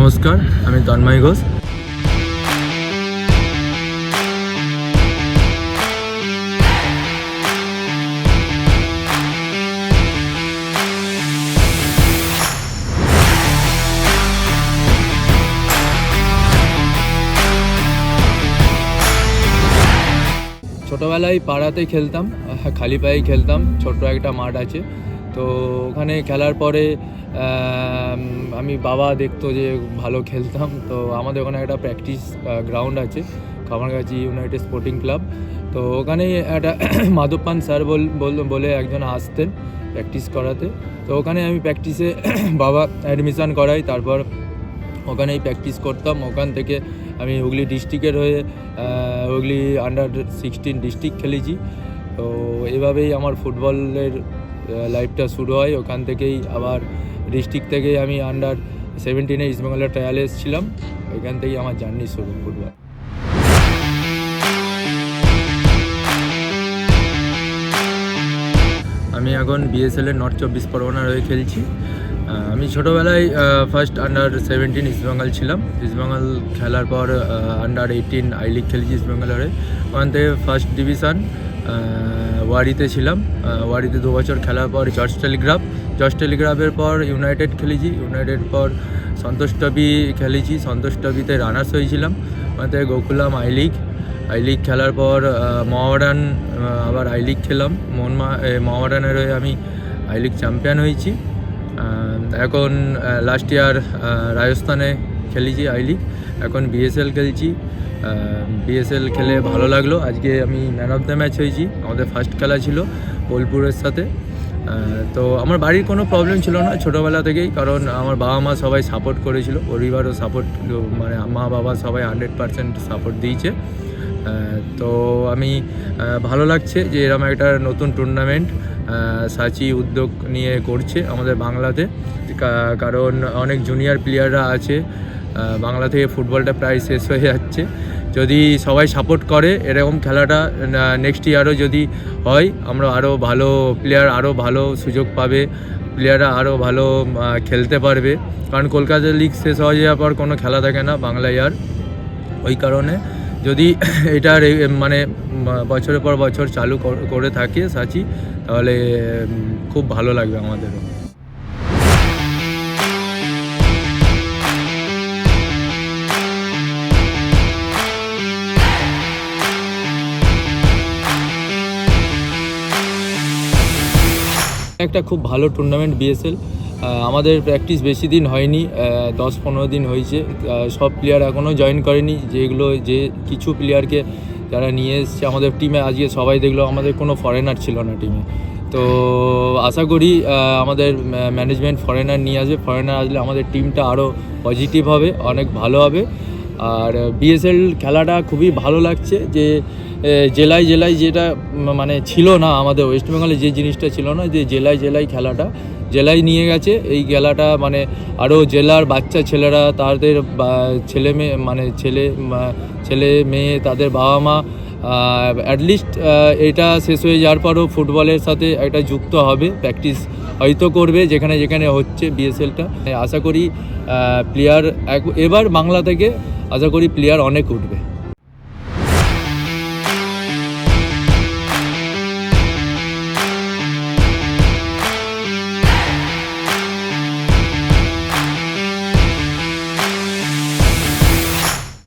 নমস্কার, আমি তন্ময় ঘোষ। ছোটোবেলায় পাড়াতে খেলতাম, খালি পায়েই খেলতাম। ছোট্ট একটা মাঠ আছে, তো ওখানে খেলার পরে আমি বাবা দেখতো যে ভালো খেলতাম, তো আমাদের ওখানে একটা প্র্যাকটিস গ্রাউন্ড আছে, খামারগাছি ইউনাইটেড স্পোর্টিং ক্লাব। তো ওখানে একটা মাধব পান স্যার বলে একজন আসতেন প্র্যাকটিস করাতে। তো ওখানে আমি প্র্যাকটিসে বাবা অ্যাডমিশান করাই, তারপর ওখানেই প্র্যাকটিস করতাম। ওখান থেকে আমি হুগলি ডিস্ট্রিক্টের হয়ে হুগলি আন্ডার-16 ডিস্ট্রিক্ট খেলেছি। তো এভাবেই আমার ফুটবলের লাইফটা শুরু হয়। ওখান থেকেই আবার ডিস্ট্রিক্ট থেকেই আমি আন্ডার-17 ইস্টবেঙ্গলের ট্রায়ালে এসেছিলাম। ওইখান থেকেই আমার জার্নি শুরু ফুটবল। আমি এখন বিএসএলের নর্থ 24 পরগনার হয়ে খেলছি। আমি ছোটোবেলায় ফার্স্ট আন্ডার-17 ইস্টবেঙ্গল ছিলাম। ইস্টবেঙ্গল খেলার পর আন্ডার-18 আই লিগ খেলেছি ইস্টবেঙ্গলের হয়ে। ওখান থেকে ফার্স্ট ডিভিশন ওয়ারিতে ছিলাম। ওয়ারিতে 2 বছর খেলার পর জর্জ টেলিগ্রাফের পর ইউনাইটেড খেলেছি। ইউনাইটেড পর সন্তোষ ট্রফি খেলেছি। সন্তোষ ট্রফিতে রানার্স হয়েছিলাম। ওখান থেকে গোকুলাম আই লিগ খেলার পর মোহামেডান, আবার আই লিগ খেলাম। মোহামেডানের হয়ে আমি আই লিগ চ্যাম্পিয়ন হয়েছি। এখন লাস্ট ইয়ার রাজস্থানে খেলেছি আই লিগ। এখন বিএসএল খেলছি। বিএসএল খেলে ভালো লাগলো। আজকে আমি ম্যান অফ দ্য ম্যাচ হয়েছি। আমাদের ফার্স্ট খেলা ছিল বোলপুরের সাথে। তো আমার বাড়ির কোনো প্রবলেম ছিল না ছোটোবেলা থেকেই, কারণ আমার বাবা মা সবাই সাপোর্ট করেছিল। পরিবারও সাপোর্ট, মানে মা বাবা সবাই 100% সাপোর্ট দিয়েছে। তো আমি ভালো লাগছে যে এরকম একটা নতুন টুর্নামেন্ট সাচি উদ্যোগ নিয়ে করছে আমাদের বাংলাতে, কারণ অনেক জুনিয়র প্লেয়াররা আছে। বাংলা থেকে ফুটবলটা প্রায় শেষ হয়ে যাচ্ছে। যদি সবাই সাপোর্ট করে এরকম খেলাটা নেক্সট ইয়ারও যদি হয়, আমরা আরও ভালো প্লেয়ার, আরও ভালো সুযোগ পাবে, প্লেয়াররা আরও ভালো খেলতে পারবে। কারণ কলকাতা লিগ শেষ হয়ে যাওয়ার পর কোনো খেলা থাকে না বাংলায় আর। ওই কারণে যদি এটা মানে বছরের পর বছর চালু করে থাকে সাচি, তাহলে খুব ভালো লাগবে আমাদেরও। একটা খুব ভালো টুর্নামেন্ট বিএসএল। আমাদের প্র্যাকটিস বেশি দিন হয়নি, 10-15 দিন হয়েছে। সব প্লেয়ার এখনও জয়েন করেনি, যে কিছু প্লেয়ারকে যারা নিয়ে এসছে আমাদের টিমে। আজকে সবাই দেখলো আমাদের কোনো ফরেনার ছিল না টিমে। তো আশা করি আমাদের ম্যানেজমেন্ট ফরেনার নিয়ে আসবে। ফরেনার আসলে আমাদের টিমটা আরও পজিটিভ হবে, অনেক ভালো হবে। আর বিএসএল খেলাটা খুবই ভালো লাগছে যে জেলায় যেটা মানে ছিল না আমাদের ওয়েস্ট বেঙ্গলে, যে জিনিসটা ছিল না, যে জেলায় খেলাটা জেলায় নিয়ে গেছে। এই খেলাটা মানে আরও জেলার বাচ্চা ছেলেরা, তাদের ছেলে মেয়ে, তাদের বাবা মা অ্যাটলিস্ট এটা শেষ হয়ে যাওয়ার পরও ফুটবলের সাথে একটা যুক্ত হবে, প্র্যাকটিস হয়তো করবে যেখানে হচ্ছে বিএসএলটা। আশা করি প্লেয়ার এবার বাংলা থেকে আশা করি প্লেয়ার অনেক উঠবে।